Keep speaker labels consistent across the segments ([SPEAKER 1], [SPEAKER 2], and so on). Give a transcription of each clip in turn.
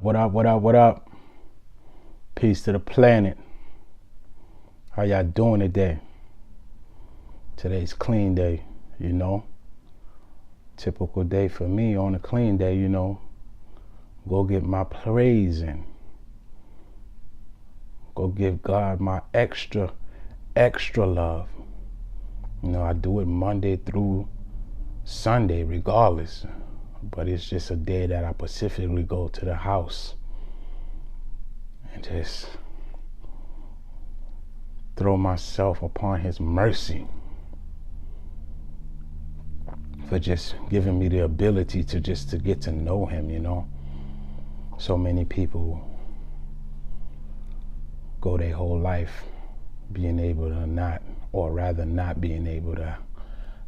[SPEAKER 1] What up, what up, what up? Peace to the planet. How y'all doing today? Today's clean day, you know. Typical day for me on a clean day, you know. Go get my praise in. Go give God my extra love. You know, I do it Monday through Sunday regardless. But it's just a day that I specifically go to the house and just throw myself upon his mercy for just giving me the ability to get to know him, you know. So many people go their whole life being able to not, or rather not being able to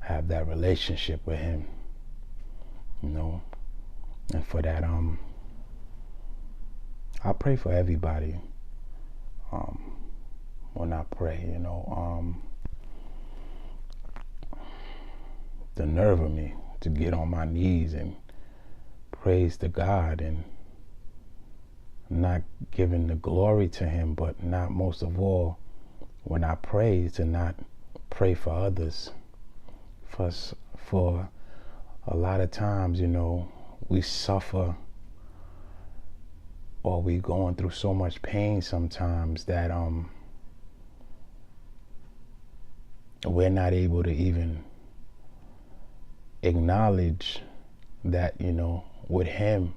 [SPEAKER 1] have that relationship with him, you know. And for that, I pray for everybody when I pray, you know. The nerve of me to get on my knees and praise to God and not giving the glory to him, but not most of all when I pray to not pray for others. For a lot of times, you know, we suffer or we going through so much pain sometimes that we're not able to even acknowledge that, you know, with him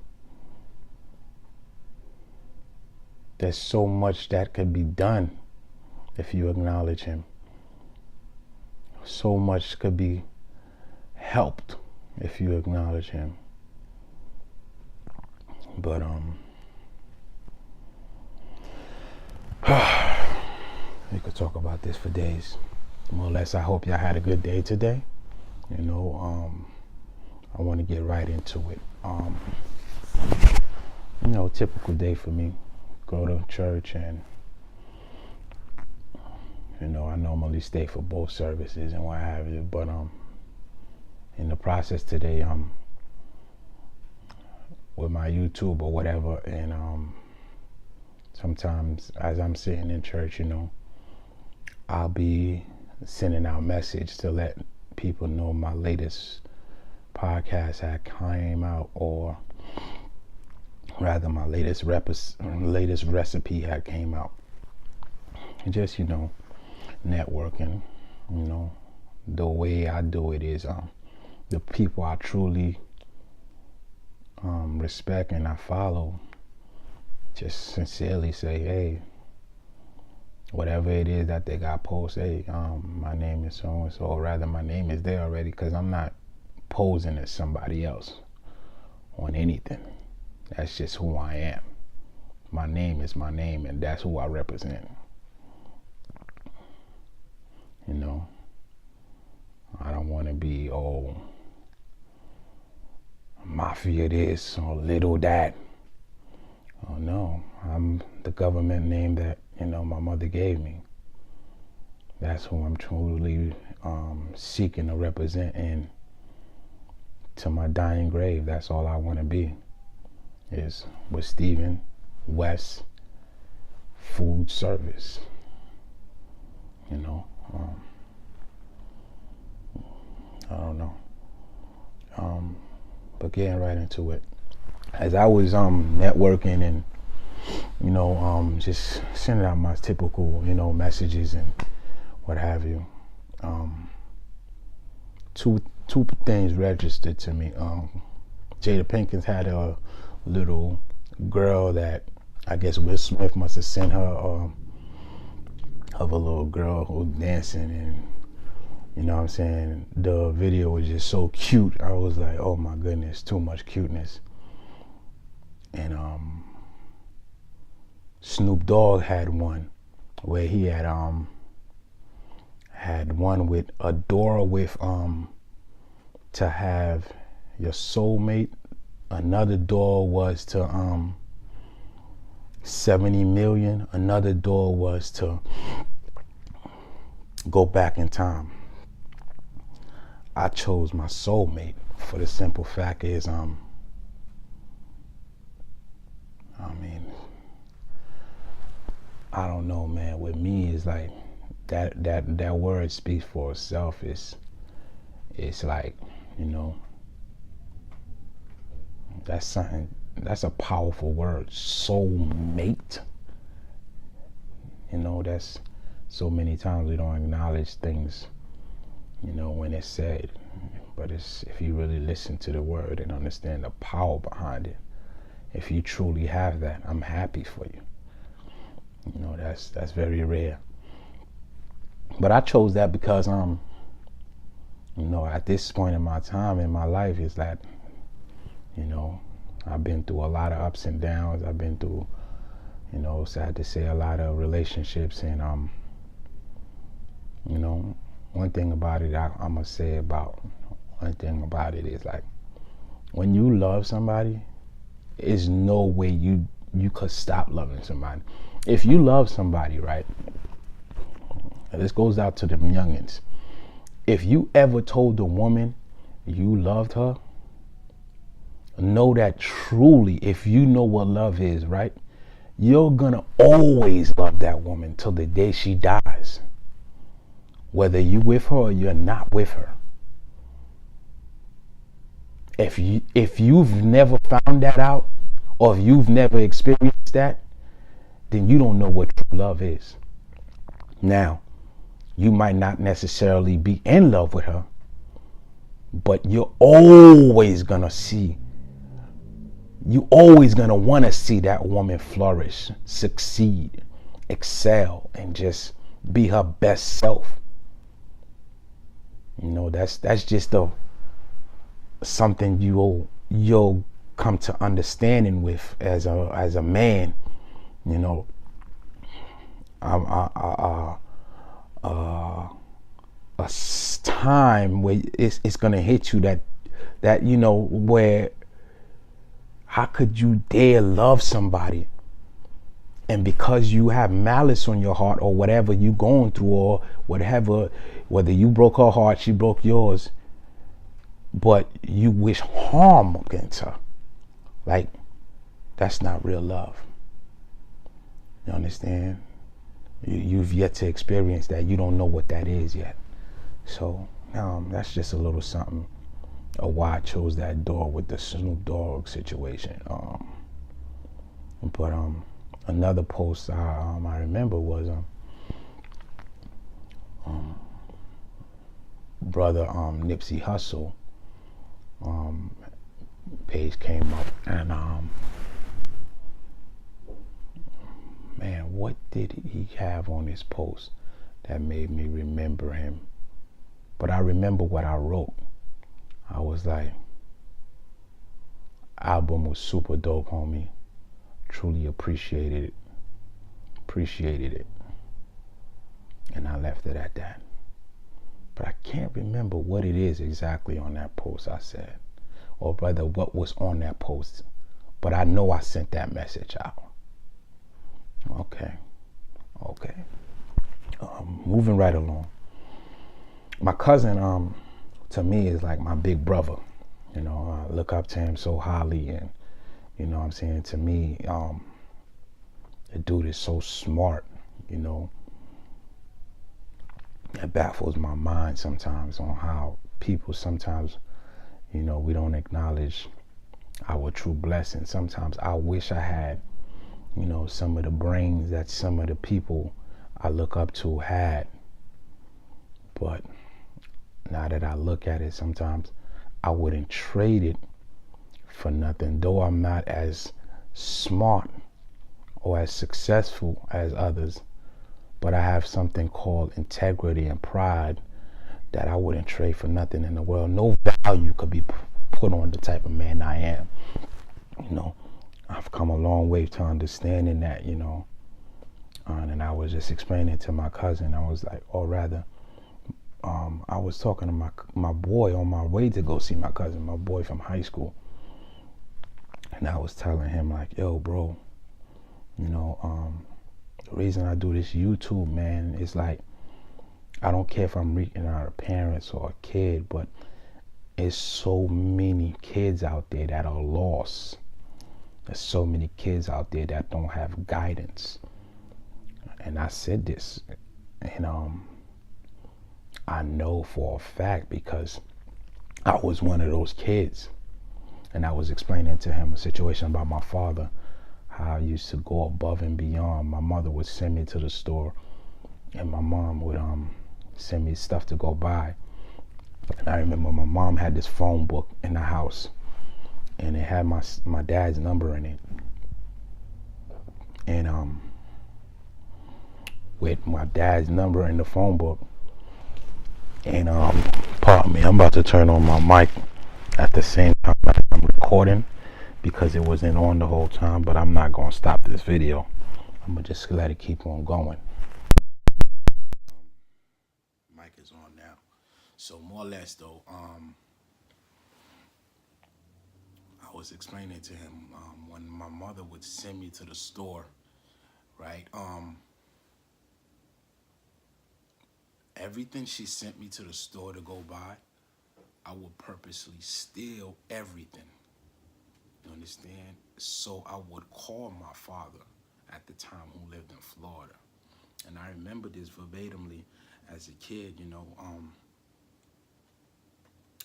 [SPEAKER 1] there's so much that could be done if you acknowledge him. So much could be helped if you acknowledge him. But we could talk about this for days. More or less, I hope y'all had a good day today. You know, I want to get right into it. You know, typical day for me. Go to church and, you know, I normally stay for both services and what have you. But in the process today, with my YouTube or whatever, and sometimes as I'm sitting in church, you know, I'll be sending out message to let people know my latest podcast had came out, or rather my latest recipe had came out. And just, you know, networking, you know, the way I do it is the people I truly respect and I follow just sincerely say, hey, whatever it is that they got posted, hey, my name is so and so, or rather my name is there already, because I'm not posing as somebody else on anything. That's just who I am. My name is my name, and that's who I represent. You know, I don't want to be, oh, mafia this or little that. Oh no, I'm the government name that, you know, my mother gave me. That's who I'm truly seeking to represent, and to my dying grave, that's all I want to be, is with Stephen West Food Service. You know, I don't know. But getting right into it, as I was networking and, you know, just sending out my typical, you know, messages and what have you, two things registered to me. Jada Pinkett had a little girl that I guess Will Smith must have sent her of a little girl who was dancing, and you know what I'm saying, the video was just so cute. I was like, oh my goodness, too much cuteness. And Snoop Dogg had one where he had one with a door with to have your soulmate. Another door was to 70 million. Another door was to go back in time. I chose my soulmate for the simple fact is I don't know, man. With me, it's like that word speaks for itself. It's like, you know, that's something. That's a powerful word. Soulmate. You know, that's so many times we don't acknowledge things, you know, when it's said. But it's, if you really listen to the word and understand the power behind it, if you truly have that, I'm happy for you. You know, that's very rare. But I chose that because you know, at this point in my time in my life, is that, you know, I've been through a lot of ups and downs. I've been through, you know, sad to say, a lot of relationships. And you know, one thing about it, I'm gonna say about one thing about it is, like, when you love somebody, there's no way you could stop loving somebody. If you love somebody, right, and this goes out to them youngins, if you ever told a woman you loved her, know that truly, if you know what love is, right, you're gonna always love that woman till the day she dies, whether you with her or you're not with her. If you've never found that out, or if you've never experienced that, then you don't know what true love is. Now, you might not necessarily be in love with her, but you're always gonna want to see that woman flourish, succeed, excel, and just be her best self. You know, that's just something you'll come to understanding with as a man. You know, a time where it's gonna hit you that you know, where how could you dare love somebody, and because you have malice on your heart, or whatever you going through, or whatever, whether you broke her heart, she broke yours, but you wish harm against her, like, that's not real love. You understand? You've yet to experience that. You don't know what that is yet. So that's just a little something of why I chose that door with the Snoop Dogg situation. But another post I remember was brother Nipsey Hussle page came up, and man, what did he have on his post that made me remember him? But I remember what I wrote. I was like, album was super dope, homie. Truly appreciated it. And I left it at that. But I can't remember what it is exactly on that post I said, or rather what was on that post. But I know I sent that message out. Okay. Moving right along. My cousin, to me, is like my big brother. You know, I look up to him so highly, and you know what I'm saying, to me, the dude is so smart, you know. It baffles my mind sometimes on how people sometimes, you know, we don't acknowledge our true blessing. Sometimes I wish I had, you know, some of the brains that some of the people I look up to had. But now that I look at it, sometimes I wouldn't trade it for nothing. Though I'm not as smart or as successful as others, but I have something called integrity and pride that I wouldn't trade for nothing in the world. No value could be put on the type of man I am. You know, I've come a long way to understanding that, you know. And I was just explaining to my cousin, I was like, or rather, I was talking to my boy on my way to go see my cousin, my boy from high school. And I was telling him, like, yo, bro, you know, the reason I do this YouTube, man, is like, I don't care if I'm reaching out to parents or a kid, but there's so many kids out there that are lost. There's so many kids out there that don't have guidance. And I said this, and I know for a fact because I was one of those kids, and I was explaining to him a situation about my father, how I used to go above and beyond. My mother would send me to the store, and my mom would send me stuff to go buy. And I remember my mom had this phone book in the house, and it had my dad's number in it. And with my dad's number in the phone book, and pardon me, I'm about to turn on my mic at the same time that I'm recording because it wasn't on the whole time, but I'm not gonna stop this video. I'm gonna just let it keep on going. Mic is on now. So more or less though, I was explaining to him when my mother would send me to the store, right? Everything she sent me to the store to go buy, I would purposely steal everything. You understand? So I would call my father at the time, who lived in Florida. And I remember this verbatimly as a kid,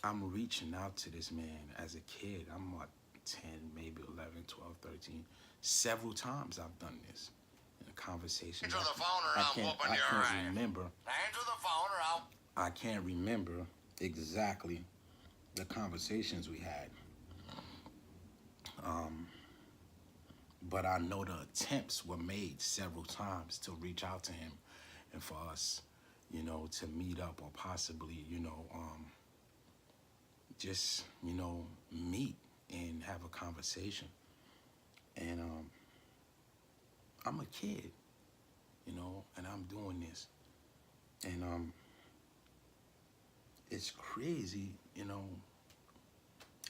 [SPEAKER 1] I'm reaching out to this man as a kid. I'm like 10, maybe 11, 12, 13. Several times I've done this in a conversation.
[SPEAKER 2] Answer the phone or I'll whoop your ass.
[SPEAKER 1] Remember.
[SPEAKER 2] Answer the phone or I'll...
[SPEAKER 1] I can't remember exactly the conversations we had. But I know the attempts were made several times to reach out to him and for us, to meet up or possibly, just, meet and have a conversation. And I'm a kid, and I'm doing this. And it's crazy,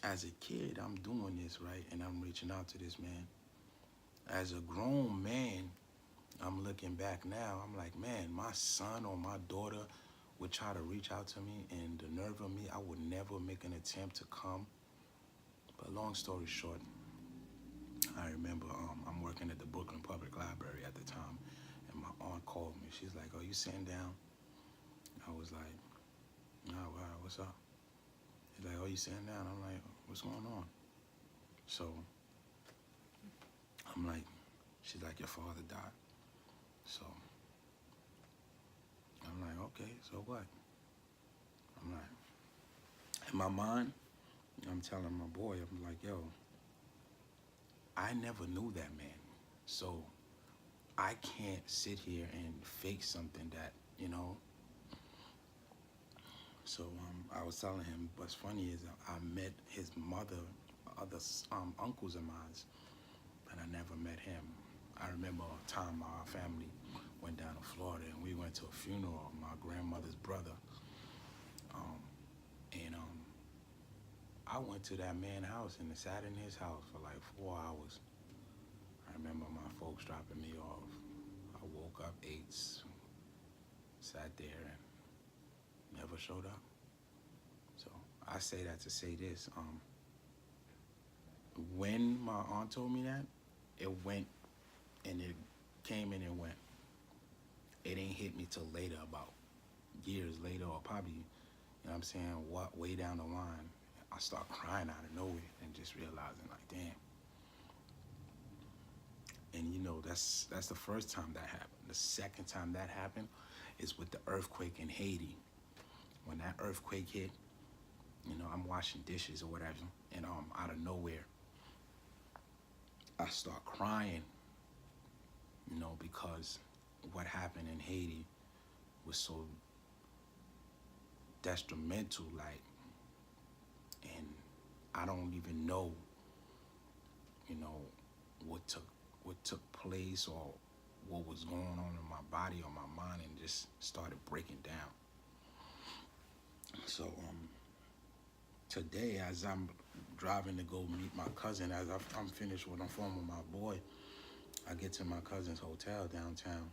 [SPEAKER 1] as a kid, I'm doing this, right? And I'm reaching out to this man. As a grown man, I'm looking back now, I'm like, man, my son or my daughter would try to reach out to me, and the nerve of me, I would never make an attempt to come. But long story short, I remember I'm working at the Brooklyn Public Library at the time, and my aunt called me. She's like, "Oh, you sitting down?" I was like, "No, what's up?" She's like, "Oh, you sitting down?" I'm like, "What's going on?" So I'm like, she's like, "Your father died." So I'm like, "Okay, so what?" I'm like, in my mind, I'm telling my boy, I'm like, "Yo, I never knew that man. So I can't sit here and fake something that, So I was telling him, what's funny is I met his mother, other uncles of mine, but I never met him. I remember a time our family went down to Florida and we went to a funeral of my grandmother's brother. And I went to that man's house and sat in his house for like 4 hours. I remember my folks dropping me off. I woke up, ate, sat there, and never showed up. So I say that to say this. When my aunt told me that, it went and it came and it went. It ain't hit me till later, about years later, or probably, I'm saying, way down the line, I start crying out of nowhere and just realizing, like, damn. And that's the first time that happened. The second time that happened is with the earthquake in Haiti. When that earthquake hit, I'm washing dishes or whatever, and out of nowhere, I start crying, because what happened in Haiti was so detrimental, like, and I don't even know, what took place or what was going on in my body or my mind, and just started breaking down. So today, as I'm driving to go meet my cousin, as I'm finished with, I'm phone with my boy, I get to my cousin's hotel downtown.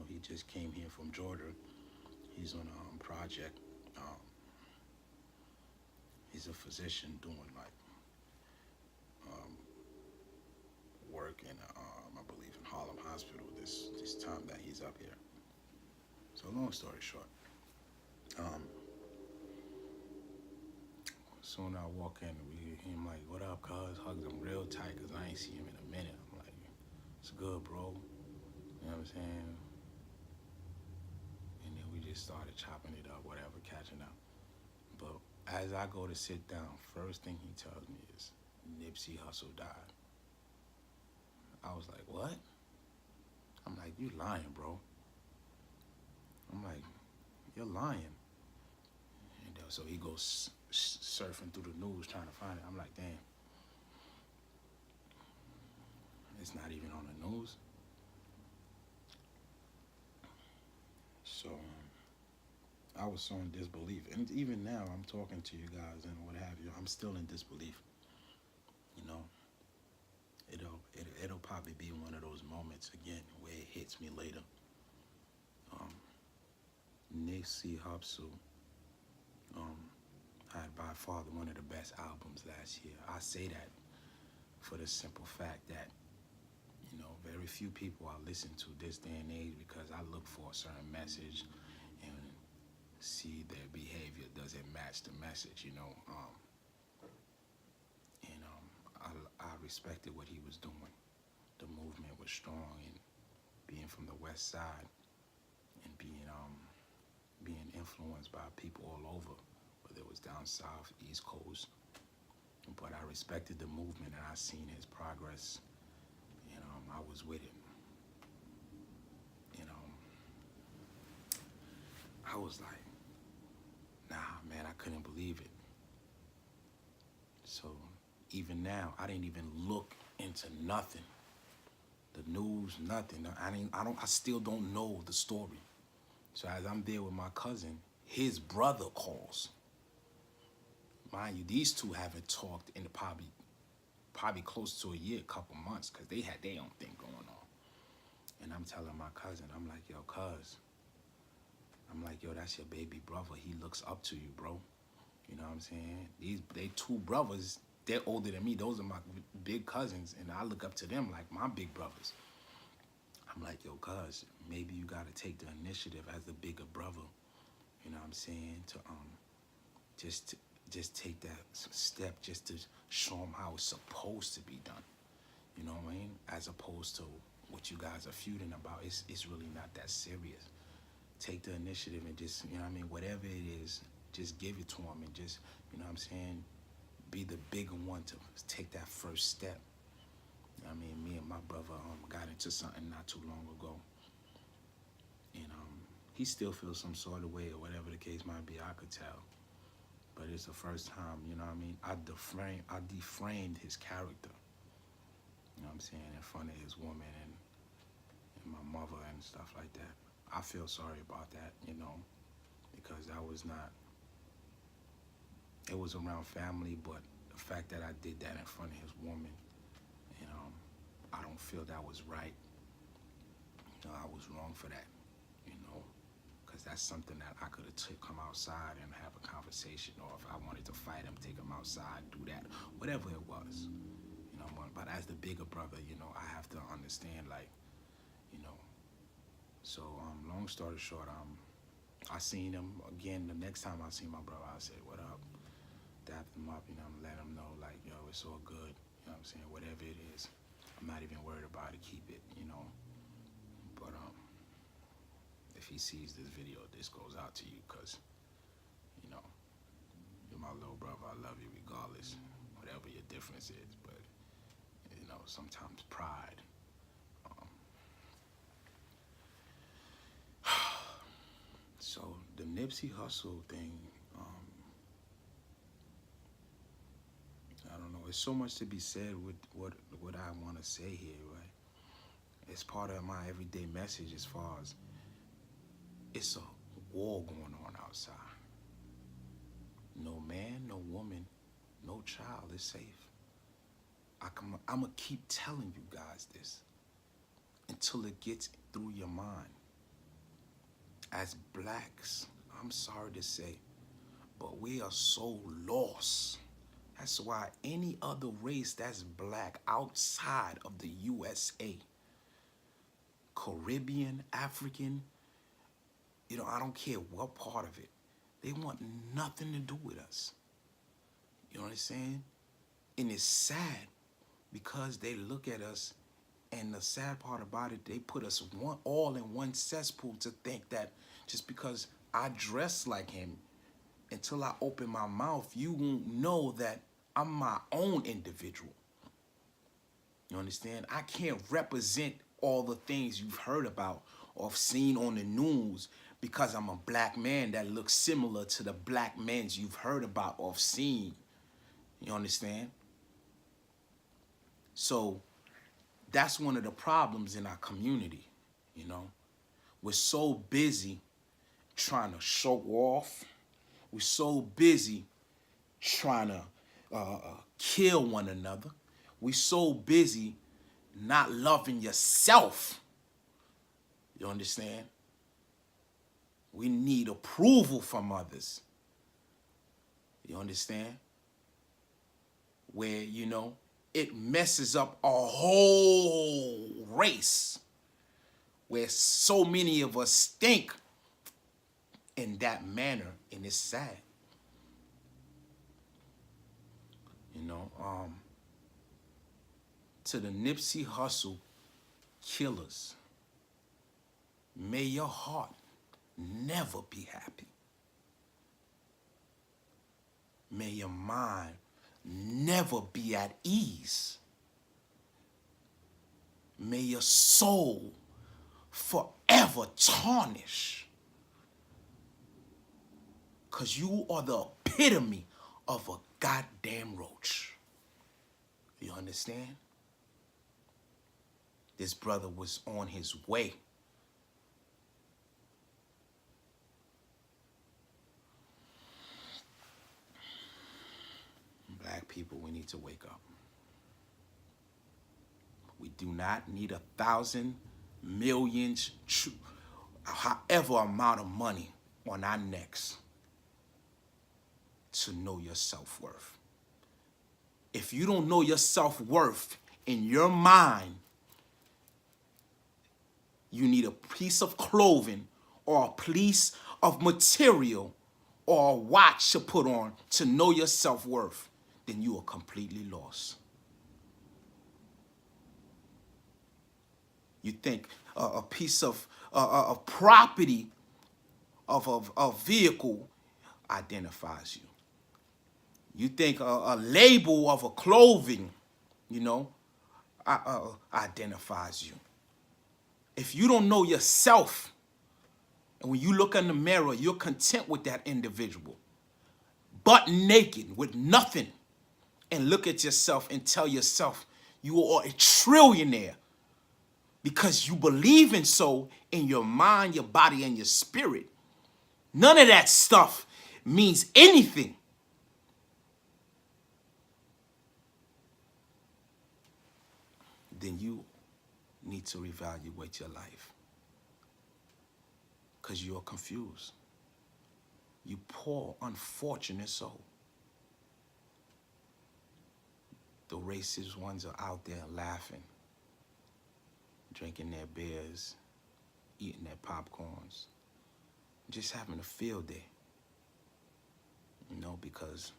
[SPEAKER 1] He just came here from Georgia. He's on a project. He's a physician doing like work in, I believe, in Harlem hospital this time that he's up here. So long story short, soon I walk in, him like, what up, cuz? Hugs him real tight, cause I ain't see him in a minute. I'm like, it's good, bro. You know what I'm saying? And then we just started chopping it up, whatever, catching up. But as I go to sit down, first thing he tells me is Nipsey Hussle died. I was like, what? I'm like, you lying, bro. I'm like, you're lying. And so he goes surfing through the news trying to find it. I'm like, damn. It's not even on the news. So I was so in disbelief. And even now, I'm talking to you guys and what have you. I'm still in disbelief. You know, it'll probably be one of those moments again where it hits me later. Nipsey Hussle had by far one of the best albums last year. I say that for the simple fact that, you know, very few people I listen to this day and age because I look for a certain message and see their behavior doesn't match the message, you know. I respected what he was doing. The movement was strong, and being from the West Side and being influenced by people all over, whether it was down south, East Coast. But I respected the movement, and I seen his progress, and I was with it. And I was like, nah, man, I couldn't believe it. So even now, I didn't even look into nothing. The news, nothing. I still don't know the story. So as I'm there with my cousin, his brother calls. Mind you, these two haven't talked in probably close to a year, couple months, because they had their own thing going on. And I'm telling my cousin, I'm like, yo, cuz. I'm like, yo, that's your baby brother. He looks up to you, bro. You know what I'm saying? They two brothers, they're older than me. Those are my big cousins, and I look up to them like my big brothers. I'm like, yo, cuz, maybe you gotta take the initiative as the bigger brother. You know what I'm saying? To just take that step, just to show them how it's supposed to be done. You know what I mean? As opposed to what you guys are feuding about. It's really not that serious. Take the initiative and just, you know what I mean, whatever it is, just give it to them and just, you know what I'm saying, be the bigger one to take that first step. You know what I mean, me and my brother got into something not too long ago. And he still feels some sort of way or whatever the case might be, I could tell. But it's the first time, you know what I mean, I deframed his character. You know what I'm saying, in front of his woman and my mother and stuff like that. I feel sorry about that, you know, because that was not, it was around family, but the fact that I did that in front of his woman, you know, I don't feel that was right. You know, I was wrong for that, you know, because that's something that I could have come outside and have a conversation, or if I wanted to fight him, take him outside, do that, whatever it was, you know. But as the bigger brother, you know, I have to understand, like, you know. So long story short, I seen him again. The next time I seen my brother, I said, what up? Dapped him up, you know, let him know, like, yo, it's all good. You know what I'm saying? Whatever it is, I'm not even worried about it. Keep it, you know. But if he sees this video, this goes out to you, because, you know, you're my little brother. I love you regardless, whatever your difference is. But, you know, sometimes pride. So the Nipsey Hussle thing, I don't know. There's so much to be said with what I want to say here, right? It's part of my everyday message as far as it's a war going on outside. No man, no woman, no child is safe. I'm going to keep telling you guys this until it gets through your mind. As blacks, I'm sorry to say, but we are so lost. That's why any other race that's black outside of the USA,
[SPEAKER 3] Caribbean, African, I don't care what part of it. They want nothing to do with us. You know what I'm saying? And it's sad because they look at us, and the sad part about it, they put us all in one cesspool to think that just because I dress like him, until I open my mouth, you won't know that I'm my own individual. You understand? I can't represent all the things you've heard about or seen on the news because I'm a black man that looks similar to the black men you've heard about or seen. You understand? So that's one of the problems in our community, We're so busy trying to show off. We're so busy trying to kill one another. We're so busy not loving yourself. You understand? We need approval from others. You understand? Where, it messes up a whole race. Where so many of us think in that manner, and it's sad. To the Nipsey Hussle killers, may your heart never be happy. May your mind never be at ease. May your soul forever tarnish. Because you are the epitome of a goddamn roach. You understand? This brother was on his way. Black people, we need to wake up. We do not need 1,000 millions, however amount of money on our necks to know your self-worth. If you don't know your self-worth in your mind, you need a piece of clothing or a piece of material or a watch to put on to know your self-worth, then you are completely lost. You think a piece of property of a vehicle identifies you. You think a label of a clothing, identifies you. If you don't know yourself, and when you look in the mirror, you're content with that individual, butt naked with nothing, and look at yourself and tell yourself you are a trillionaire because you believe in so in your mind, your body, and your spirit. None of that stuff means anything. Then you need to reevaluate your life because you're confused. You poor, unfortunate soul. The racist ones are out there laughing, drinking their beers, eating their popcorns, just having a field day, because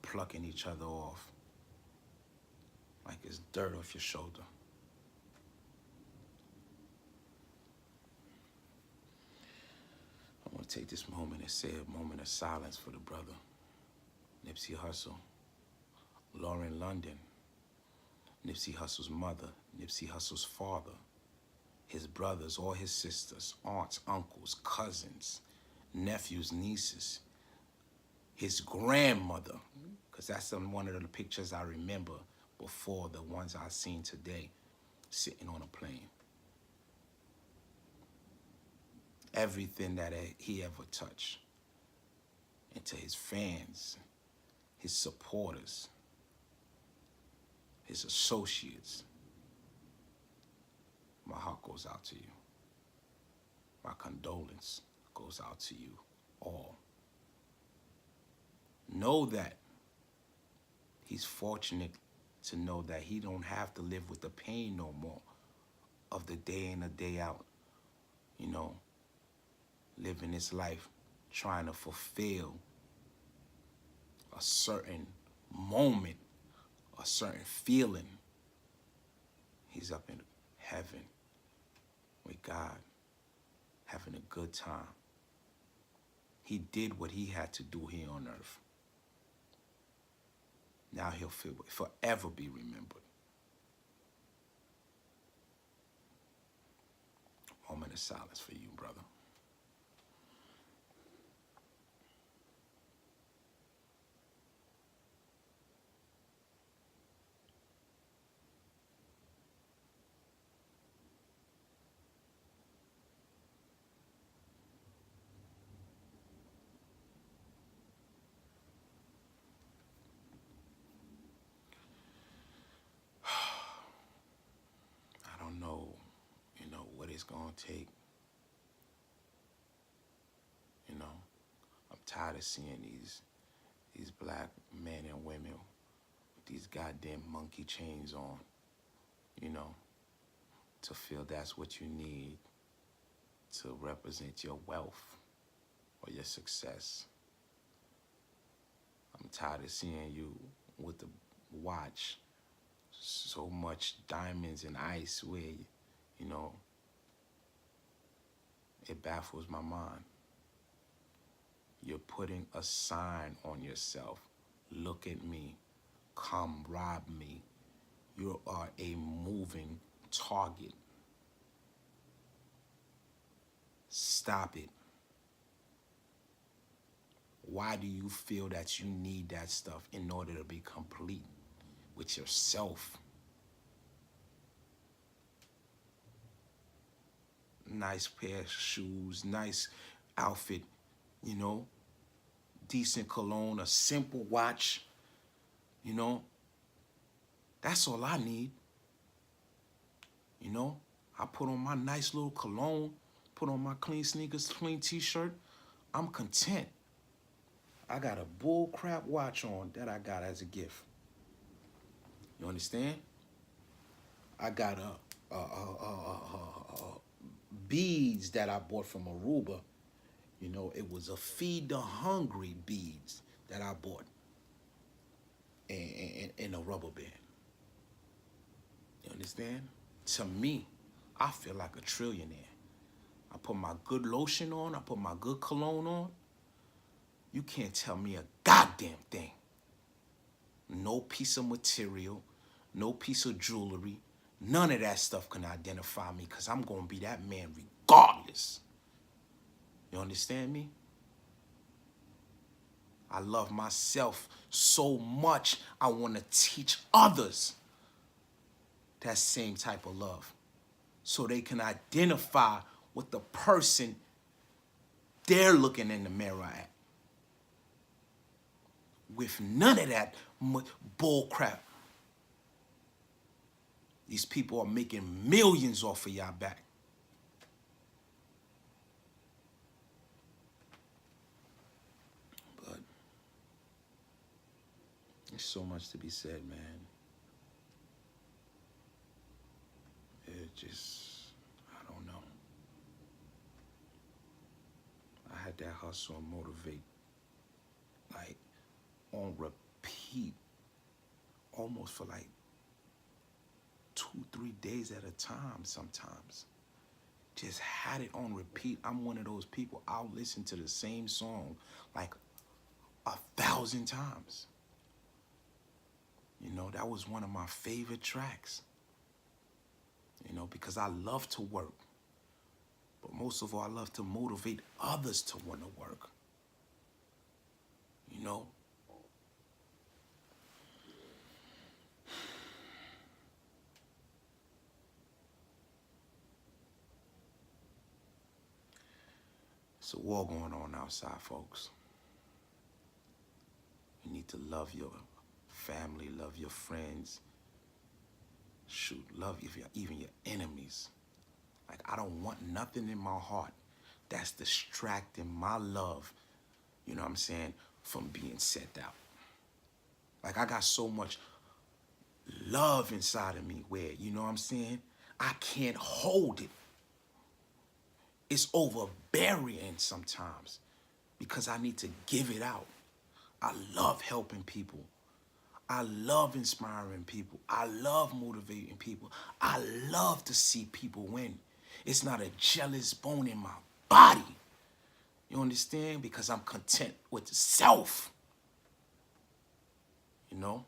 [SPEAKER 3] plucking each other off like it's dirt off your shoulder. I want to take this moment and say a moment of silence for the brother, Nipsey Hussle, Lauren London, Nipsey Hussle's mother, Nipsey Hussle's father, his brothers, all his sisters, aunts, uncles, cousins, nephews, nieces, his grandmother, because that's one of the pictures I remember before the ones I've seen today, sitting on a plane. Everything that he ever touched. And to his fans, his supporters, his associates, my heart goes out to you. My condolence goes out to you all. Know that he's fortunate to know that he don't have to live with the pain no more of the day in and day out, you know, living this life, trying to fulfill a certain moment, a certain feeling. He's up in heaven with God, having a good time. He did what he had to do here on earth. Now he'll forever be remembered. Moment of silence for you, brother. I don't know, what it's gonna take. I'm tired of seeing these black men and women with these goddamn monkey chains on, to feel that's what you need to represent your wealth or your success. I'm tired of seeing you with the watch, so much diamonds and ice where, it baffles my mind. You're putting a sign on yourself. Look at me. Come rob me. You are a moving target. Stop it. Why do you feel that you need that stuff in order to be complete with yourself? Nice pair of shoes, nice outfit, decent cologne, a simple watch, That's all I need. I put on my nice little cologne, put on my clean sneakers, clean t-shirt. I'm content. I got a bull crap watch on that I got as a gift. You understand? I got beads that I bought from Aruba. It was a Feed the Hungry beads that I bought in a rubber band. You understand? To me, I feel like a trillionaire. I put my good lotion on, I put my good cologne on. You can't tell me a goddamn thing. No piece of material, no piece of jewelry, none of that stuff can identify me because I'm going to be that man regardless. You understand me? I love myself so much, I want to teach others that same type of love so they can identify with the person they're looking in the mirror at. With none of that bull crap. These people are making millions off of y'all back. But there's so much to be said, man. I don't know. I had that hustle and motivate, like, on repeat, almost for like 2-3 days at a time sometimes. Just had it on repeat. I'm one of those people, I'll listen to the same song like 1,000 times. That was one of my favorite tracks. Because I love to work. But most of all, I love to motivate others to want to work. It's a war going on outside, folks. You need to love your family, love your friends. Shoot, love even your enemies. Like, I don't want nothing in my heart that's distracting my love, from being set out. Like, I got so much love inside of me where, I can't hold it. It's overbearing sometimes because I need to give it out. I love helping people. I love inspiring people. I love motivating people. I love to see people win. It's not a jealous bone in my body. You understand? Because I'm content with self. You know?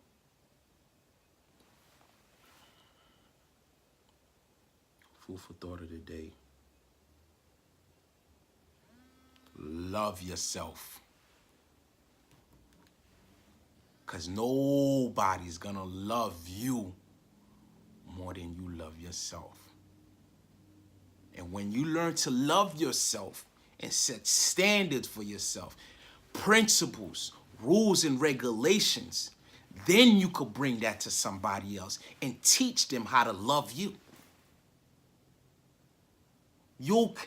[SPEAKER 3] Food for thought of the day. Love yourself. Because nobody's going to love you more than you love yourself. And when you learn to love yourself and set standards for yourself, principles, rules, and regulations, then you could bring that to somebody else and teach them how to love you.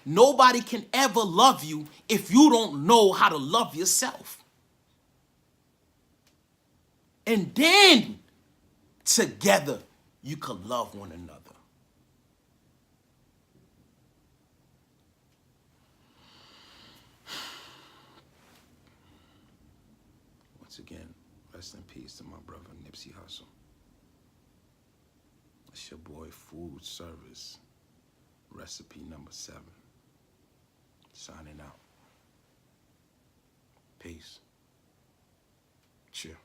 [SPEAKER 3] Nobody can ever love you if you don't know how to love yourself. And then together you can love one another. Once again, rest in peace to my brother Nipsey Hussle. It's your boy Food Service. Recipe number 7. Signing out. Peace. Cheer.